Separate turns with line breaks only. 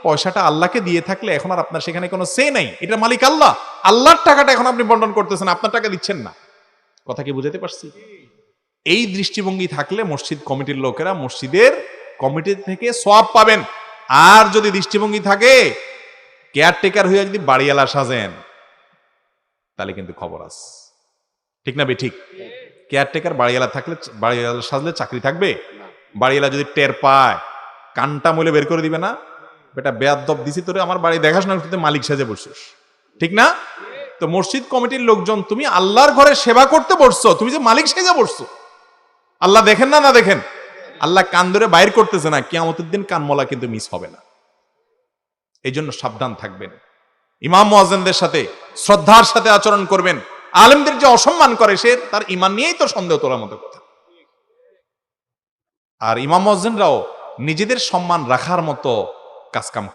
পয়সাটা আল্লাহকে দিয়ে থাকলে এখন আর আপনার সেখানে কোনো সে নাই, এটা মালিক আল্লাহ। আল্লাহর টাকাটা এখন আপনি বন্টন করতেছেন, আপনার টাকা দিচ্ছেন না। কথা কি বুঝাতে পারছি? এই দৃষ্টিভঙ্গি থাকলে মসজিদ কমিটির লোকেরা মসজিদের কমিটি থেকে সওয়াব পাবেন। আর যদি দৃষ্টিভঙ্গি থাকে কেয়ারটেকার হয়ে যদি বাড়িওয়ালা সাজেন, তাহলে কিন্তু খবর আছে। ঠিক না বে ঠিক? কেয়ারটেকার বাড়িওয়ালা থাকলে, বাড়িওয়ালা সাজলে চাকরি থাকবে? বাড়িওয়ালা যদি টের পায়, কানটা মলে বের করে দিবে না, বেটা বেয়াদব দিছি তোরে আমার বাড়ি দেখাশোনা করতে, মালিক সাজে বসছিস। ঠিক না? তো মসজিদ কমিটির লোকজন, তুমি আল্লাহর ঘরে সেবা করতে বসছো, তুমি যে মালিক সেজে বসছো। আল্লাহ দেখেন না? না দেখেন? আল্লাহ কান ধরে বাইর করতেছে না, কিয়ামতের দিন কানমলা কিন্তু মিস হবে না। এই জন্য সাবধান থাকবেন। ইমাম মুয়াজ্জিনদের সাথে শ্রদ্ধার সাথে আচরণ করবেন। আলেমদের যে অসম্মান করে, সে তার ঈমান নিয়েই তো সন্দেহ তোলার মতো কথা। আর ইমাম মুয়াজ্জিনরাও নিজেদের সম্মান রাখার মতো কাজকাম